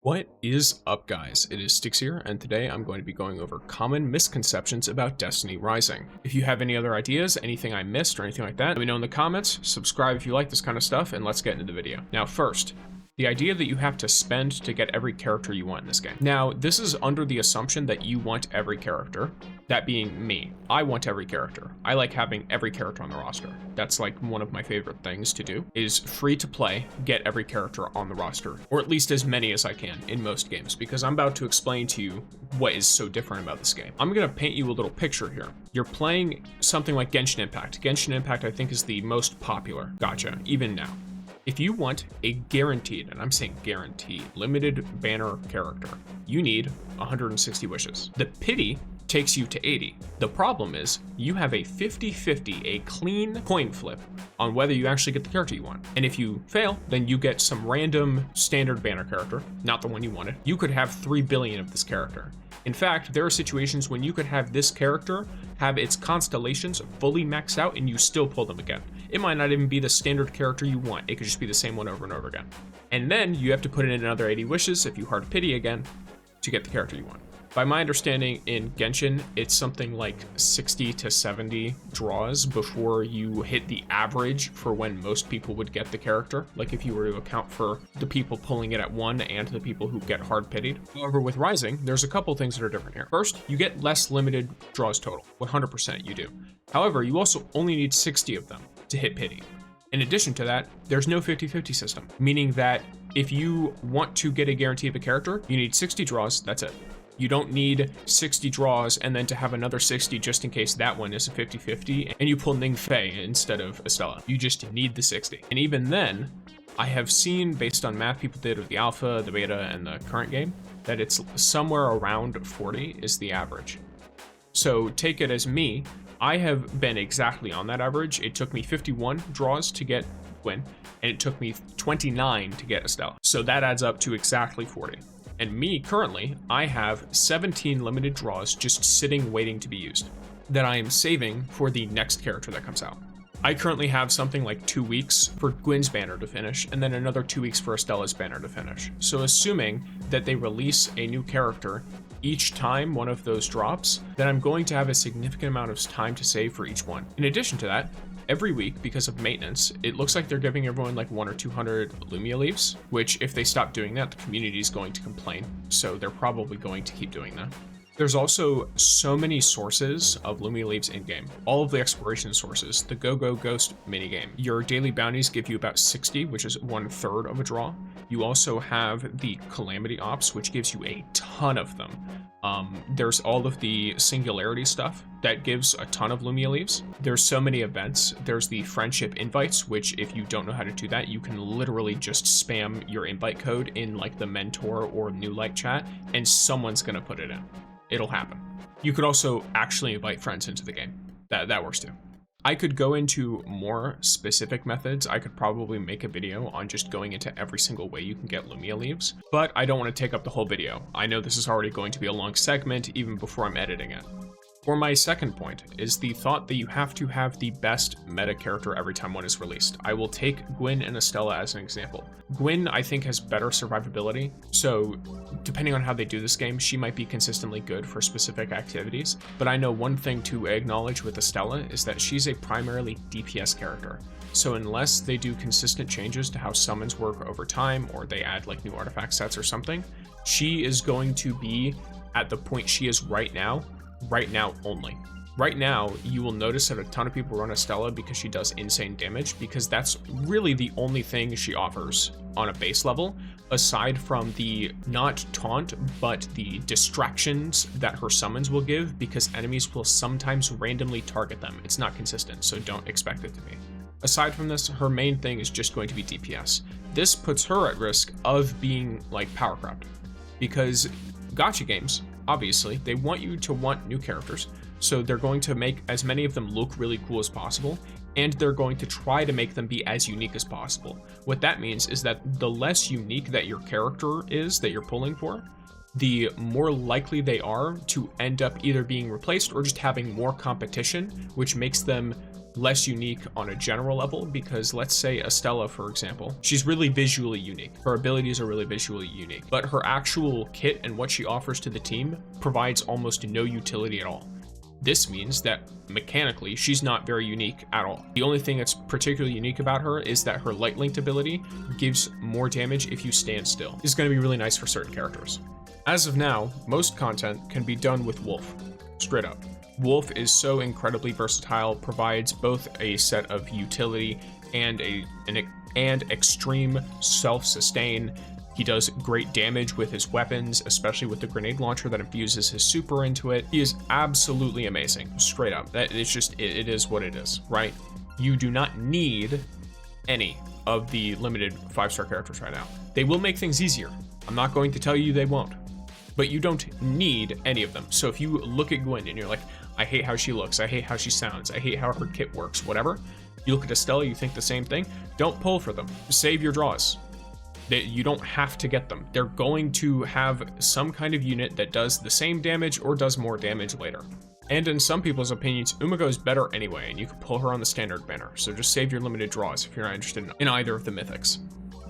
What is up, guys? It is Styx here, and today I'm going to be going over common misconceptions about Destiny Rising. If you have any other ideas, anything I missed, or anything like that, let me know in the comments, subscribe if you like this kind of stuff, and let's get into the video. Now first, the idea that you have to spend to get every character you want in this game. Now, this is under the assumption that you want every character, that being me. I want every character. I like having every character on the roster. That's like one of my favorite things to do, is free to play, get every character on the roster, or at least as many as I can in most games, because I'm about to explain to you what is so different about this game. I'm gonna paint you a little picture here. You're playing something like Genshin Impact. Genshin Impact, I think, is the most popular gacha, even now. If you want a guaranteed, and I'm saying guaranteed, limited banner character, you need 160 wishes. The pity takes you to 80. The problem is you have a 50-50, a clean coin flip on whether you actually get the character you want. And if you fail, then you get some random standard banner character, not the one you wanted. You could have 3 billion of this character. In fact, there are situations when you could have this character have its constellations fully maxed out and you still pull them again. It might not even be the standard character you want. It could just be the same one over and over again. And then you have to put in another 80 wishes if you hard pity again to get the character you want. By my understanding, in Genshin, it's something like 60 to 70 draws before you hit the average for when most people would get the character. Like if you were to account for the people pulling it at 1 and the people who get hard pitied. However, with Rising, there's a couple things that are different here. First, you get less limited draws total. 100% you do. However, you also only need 60 of them to hit pity. In addition to that, there's no 50-50 system, meaning that if you want to get a guarantee of a character, you need 60 draws, that's it. You don't need 60 draws and then to have another 60 just in case that one is a 50-50 and you pull Ningfei instead of Estella. You just need the 60. And even then, I have seen, based on math people did with the alpha, the beta, and the current game, that it's somewhere around 40 is the average. So take it as me, I have been exactly on that average. It took me 51 draws to get Gwyn, and it took me 29 to get Estella. So that adds up to exactly 40. And me, currently, I have 17 limited draws just sitting waiting to be used that I am saving for the next character that comes out. I currently have something like 2 weeks for Gwyn's banner to finish, and then another 2 weeks for Estella's banner to finish. So assuming that they release a new character each time one of those drops, then I'm going to have a significant amount of time to save for each one. In addition to that, every week, because of maintenance, it looks like they're giving everyone like 100 or 200 Lumia leaves, which if they stop doing that, the community is going to complain. So they're probably going to keep doing that. There's also so many sources of Lumia leaves in-game. All of the exploration sources, the Go-Go Ghost minigame. Your daily bounties give you about 60, which is 1/3 of a draw. You also have the Calamity Ops, which gives you a ton of them. There's all of the Singularity stuff that gives a ton of Lumia leaves. There's so many events. There's the friendship invites, which if you don't know how to do that, you can literally just spam your invite code in like the mentor or new light chat, and someone's gonna put it in. It'll happen. You could also actually invite friends into the game. That works too. I could go into more specific methods. I could probably make a video on just going into every single way you can get Lumia leaves, but I don't want to take up the whole video. I know this is already going to be a long segment even before I'm editing it. For my second point is the thought that you have to have the best meta character every time one is released. I will take Gwyn and Estella as an example. Gwyn, I think, has better survivability, so depending on how they do this game, she might be consistently good for specific activities, but I know one thing to acknowledge with Estella is that she's a primarily DPS character. So unless they do consistent changes to how summons work over time, or they add like new artifact sets or something, she is going to be at the point she is right now only. Right now, you will notice that a ton of people run Estella because she does insane damage, because that's really the only thing she offers on a base level, aside from the not taunt, but the distractions that her summons will give, because enemies will sometimes randomly target them. It's not consistent, so don't expect it to be. Aside from this, her main thing is just going to be DPS. This puts her at risk of being like power crept, because Gacha Games, obviously, they want you to want new characters, so they're going to make as many of them look really cool as possible, and they're going to try to make them be as unique as possible. What that means is that the less unique that your character is that you're pulling for, the more likely they are to end up either being replaced or just having more competition, which makes them less unique on a general level. Because let's say Estella, for example, she's really visually unique. Her abilities are really visually unique, but her actual kit and what she offers to the team provides almost no utility at all. This means that mechanically, she's not very unique at all. The only thing that's particularly unique about her is that her light linked ability gives more damage if you stand still. This is going to be really nice for certain characters. As of now, most content can be done with Wolf, straight up. Wolf is so incredibly versatile, provides both a set of utility and an extreme self-sustain. He does great damage with his weapons, especially with the grenade launcher that infuses his super into it. He is absolutely amazing, straight up. That it's just, it is what it is, right? You do not need any of the limited 5-star characters right now. They will make things easier. I'm not going to tell you they won't, but you don't need any of them. So if you look at Gwen and you're like, I hate how she looks, I hate how she sounds, I hate how her kit works, whatever. You look at Estella, you think the same thing, don't pull for them. Save your draws. You don't have to get them. They're going to have some kind of unit that does the same damage or does more damage later. And in some people's opinions, Umiko is better anyway, and you can pull her on the standard banner. So just save your limited draws if you're not interested in either of the mythics.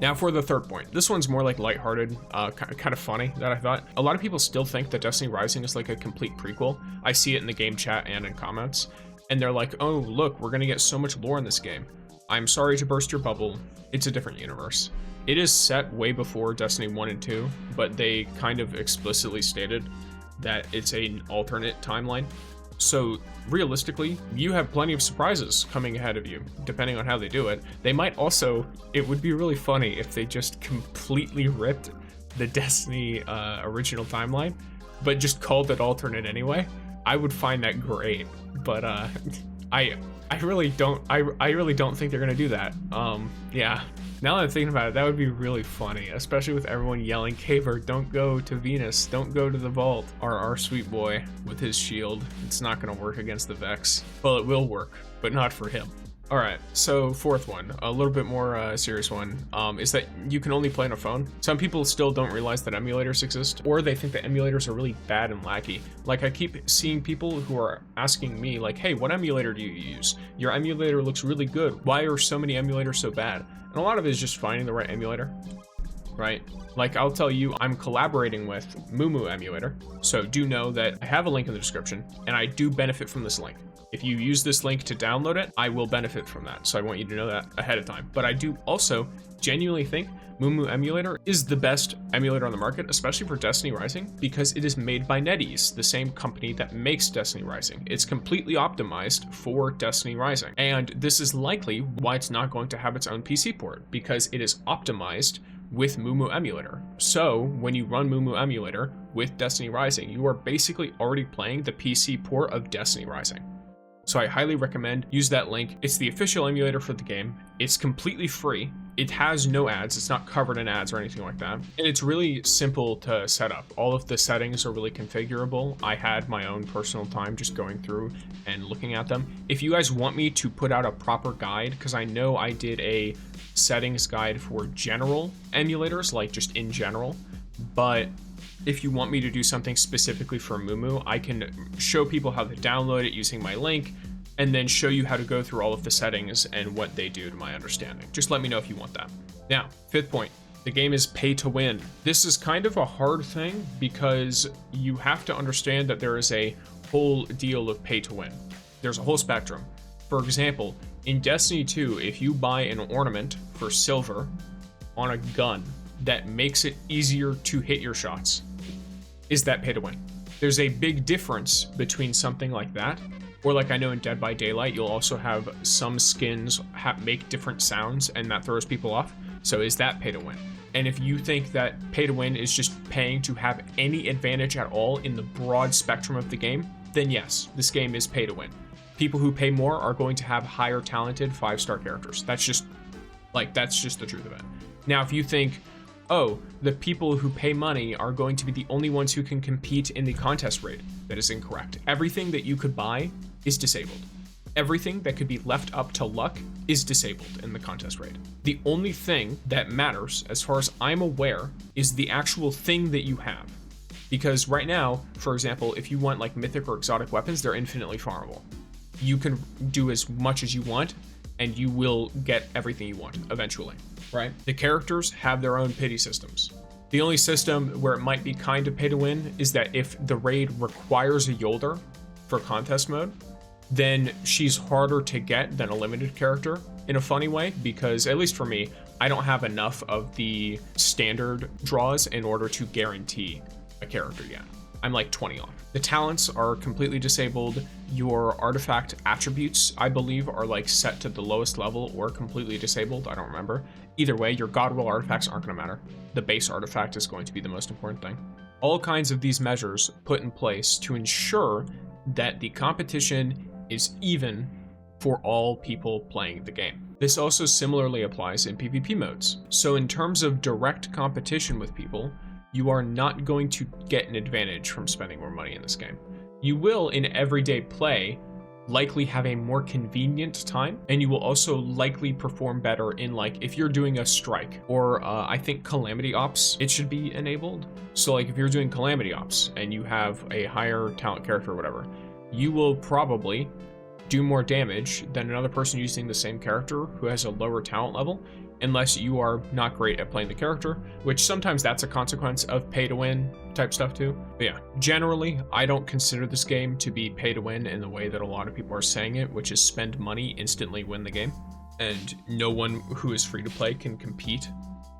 Now for the third point. This one's more like lighthearted, kind of funny that I thought. A lot of people still think that Destiny Rising is like a complete prequel. I see it in the game chat and in comments, and they're like, oh, look, we're gonna get so much lore in this game. I'm sorry to burst your bubble. It's a different universe. It is set way before Destiny 1 and 2, but they kind of explicitly stated that it's an alternate timeline. So realistically, you have plenty of surprises coming ahead of you, depending on how they do it. They might also, it would be really funny if they just completely ripped the Destiny original timeline, but just called it alternate anyway. I would find that great, but I really don't think they're gonna do that. Yeah. Now that I'm thinking about it, that would be really funny, especially with everyone yelling, Caver, don't go to Venus, don't go to the vault. Our sweet boy with his shield, it's not gonna work against the Vex. Well, it will work, but not for him. All right, so fourth one, a little bit more serious one, is that you can only play on a phone. Some people still don't realize that emulators exist, or they think that emulators are really bad and laggy. Like, I keep seeing people who are asking me, like, hey, what emulator do you use? Your emulator looks really good. Why are so many emulators so bad? And a lot of it is just finding the right emulator, right? Like, I'll tell you, I'm collaborating with Mumu Emulator, so do know that I have a link in the description, and I do benefit from this link. If you use this link to download it, I will benefit from that. So I want you to know that ahead of time. But I do also genuinely think Mumu Emulator is the best emulator on the market, especially for Destiny Rising, because it is made by NetEase, the same company that makes Destiny Rising. It's completely optimized for Destiny Rising. And this is likely why it's not going to have its own PC port, because it is optimized with Mumu Emulator. So when you run Mumu Emulator with Destiny Rising, you are basically already playing the PC port of Destiny Rising. So I highly recommend use that link. It's the official emulator for the game. It's completely free. It has no ads. It's not covered in ads or anything like that. And it's really simple to set up. All of the settings are really configurable. I had my own personal time just going through and looking at them. If you guys want me to put out a proper guide, because I know I did a settings guide for general emulators, like just in general, but if you want me to do something specifically for Mumu, I can show people how to download it using my link, and then show you how to go through all of the settings and what they do to my understanding. Just let me know if you want that. Now, fifth point, the game is pay to win. This is kind of a hard thing because you have to understand that there is a whole deal of pay to win. There's a whole spectrum. For example, in Destiny 2, if you buy an ornament for silver on a gun that makes it easier to hit your shots, is that pay to win? There's a big difference between something like that, or like I know in Dead by Daylight, you'll also have some skins make different sounds and that throws people off. So is that pay to win? And if you think that pay to win is just paying to have any advantage at all in the broad spectrum of the game, then yes, this game is pay to win. People who pay more are going to have higher talented 5-star characters. That's just the truth of it. Now, if you think, oh, the people who pay money are going to be the only ones who can compete in the contest raid, that is incorrect. Everything that you could buy is disabled. Everything that could be left up to luck is disabled in the contest raid. The only thing that matters, as far as I'm aware, is the actual thing that you have. Because right now, for example, if you want like mythic or exotic weapons, they're infinitely farmable. You can do as much as you want and you will get everything you want eventually, right? The characters have their own pity systems. The only system where it might be kind of pay to win is that if the raid requires a Yolder for contest mode, then she's harder to get than a limited character in a funny way, because at least for me, I don't have enough of the standard draws in order to guarantee a character yet. I'm like 20 off. The talents are completely disabled. Your artifact attributes, I believe, are like set to the lowest level or completely disabled. I don't remember. Either way, your god roll artifacts aren't going to matter. The base artifact is going to be the most important thing. All kinds of these measures put in place to ensure that the competition is even for all people playing the game. This also similarly applies in PvP modes. So in terms of direct competition with people, you are not going to get an advantage from spending more money in this game. You will, in everyday play, likely have a more convenient time, and you will also likely perform better in, like, if you're doing a strike, or I think Calamity Ops, it should be enabled. So like if you're doing Calamity Ops and you have a higher talent character or whatever, you will probably do more damage than another person using the same character who has a lower talent level, unless you are not great at playing the character, which sometimes that's a consequence of pay to win type stuff too. But yeah, generally, I don't consider this game to be pay to win in the way that a lot of people are saying it, which is spend money, instantly win the game. And no one who is free to play can compete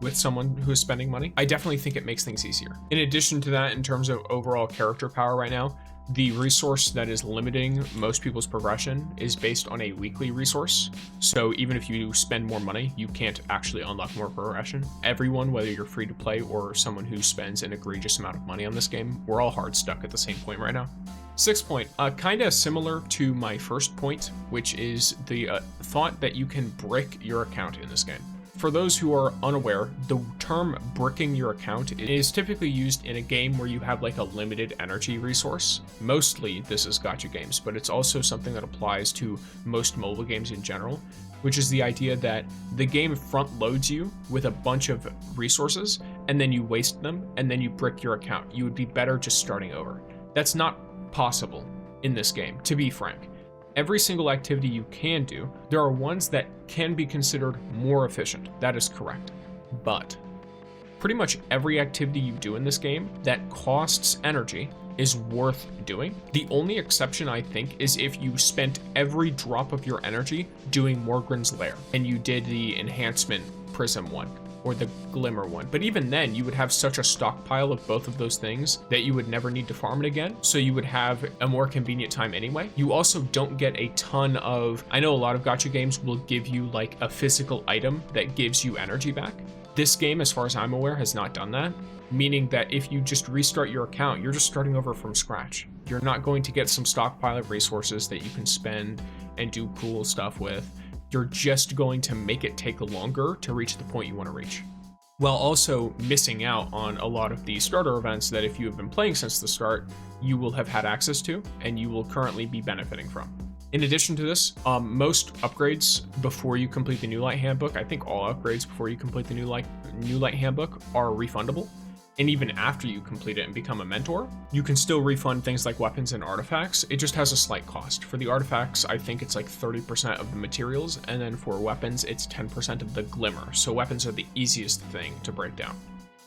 with someone who is spending money. I definitely think it makes things easier. In addition to that, in terms of overall character power right now, the resource that is limiting most people's progression is based on a weekly resource. So even if you spend more money, you can't actually unlock more progression. Everyone, whether you're free to play or someone who spends an egregious amount of money on this game, we're all hard stuck at the same point right now. Sixth point, kind of similar to my first point, which is the thought that you can brick your account in this game. For those who are unaware, the term bricking your account is typically used in a game where you have like a limited energy resource. Mostly this is Gacha Games, but it's also something that applies to most mobile games in general, which is the idea that the game front loads you with a bunch of resources and then you waste them and then you brick your account. You would be better just starting over. That's not possible in this game, to be frank. Every single activity you can do, there are ones that can be considered more efficient. That is correct. But pretty much every activity you do in this game that costs energy is worth doing. The only exception, I think, is if you spent every drop of your energy doing Morgren's Lair and you did the enhancement prism one or the glimmer one. But even then, you would have such a stockpile of both of those things that you would never need to farm it again. So you would have a more convenient time anyway. You also don't get a ton of, I know a lot of Gacha games will give you like a physical item that gives you energy back. This game, as far as I'm aware, has not done that. Meaning that if you just restart your account, you're just starting over from scratch. You're not going to get some stockpile of resources that you can spend and do cool stuff with. You're just going to make it take longer to reach the point you want to reach, while also missing out on a lot of the starter events that if you have been playing since the start, you will have had access to and you will currently be benefiting from. In addition to this, most upgrades before you complete the New Light Handbook, I think all upgrades before you complete the New Light Handbook are refundable. And even after you complete it and become a mentor, you can still refund things like weapons and artifacts. It just has a slight cost. For the artifacts, I think it's like 30% of the materials, and then for weapons, it's 10% of the glimmer. So weapons are the easiest thing to break down.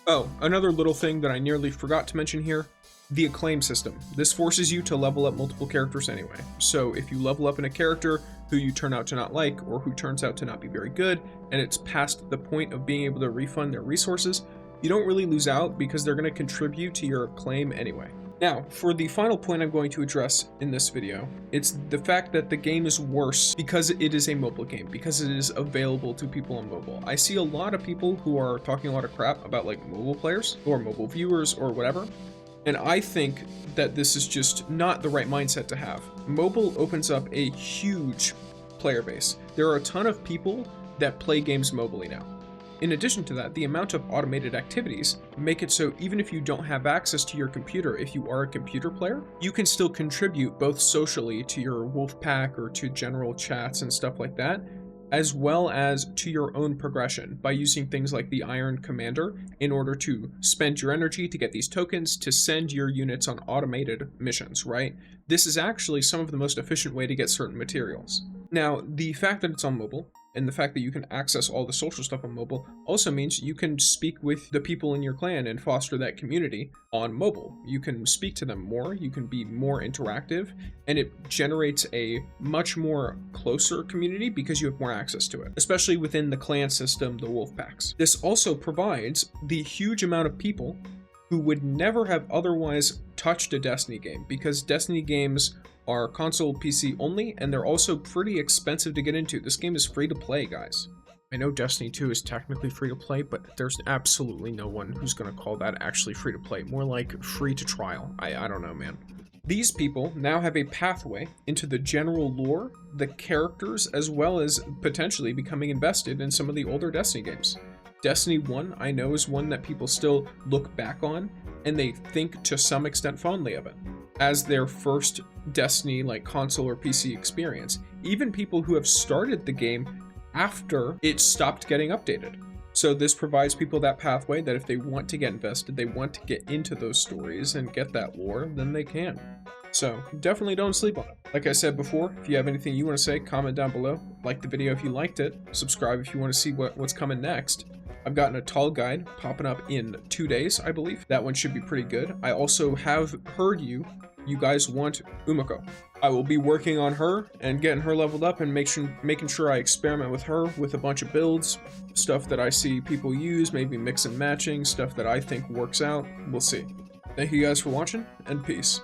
Oh, another little thing that I nearly forgot to mention here, the acclaim system. This forces you to level up multiple characters anyway. So if you level up in a character who you turn out to not like, or who turns out to not be very good, and it's past the point of being able to refund their resources, you don't really lose out because they're going to contribute to your acclaim anyway. Now, for the final point I'm going to address in this video, it's the fact that the game is worse because it is a mobile game, because it is available to people on mobile. I see a lot of people who are talking a lot of crap about like mobile players or mobile viewers or whatever, and I think that this is just not the right mindset to have. Mobile opens up a huge player base. There are a ton of people that play games mobilely now. In addition to that, the amount of automated activities make it so even if you don't have access to your computer, if you are a computer player, you can still contribute both socially to your wolf pack or to general chats and stuff like that, as well as to your own progression by using things like the Iron Commander in order to spend your energy to get these tokens to send your units on automated missions, right? This is actually some of the most efficient way to get certain materials. Now, the fact that it's on mobile and the fact that you can access all the social stuff on mobile also means you can speak with the people in your clan and foster that community on mobile. You can speak to them more, you can be more interactive, and it generates a much more closer community because you have more access to it, especially within the clan system, the wolf packs. This also provides the huge amount of people who would never have otherwise touched a Destiny game, because Destiny games are console PC only, and they're also pretty expensive to get into. This game is free to play, guys. I know Destiny 2 is technically free to play, but there's absolutely no one who's gonna call that actually free to play. More like free to trial. I don't know, man. These people now have a pathway into the general lore, the characters, as well as potentially becoming invested in some of the older Destiny games. Destiny 1, I know, is one that people still look back on, and they think to some extent fondly of it as their first Destiny like console or PC experience. Even people who have started the game after it stopped getting updated. So this provides people that pathway that if they want to get invested, they want to get into those stories and get that lore, then they can. So definitely don't sleep on it. Like I said before, if you have anything you want to say, comment down below. Like the video if you liked it. Subscribe if you want to see what's coming next. I've gotten a tall guide popping up in 2 days, I believe. That one should be pretty good. I also have heard you guys want Umiko. I will be working on her and getting her leveled up and making sure I experiment with her with a bunch of builds, stuff that I see people use, maybe mix and matching, stuff that I think works out. We'll see. Thank you guys for watching, and peace.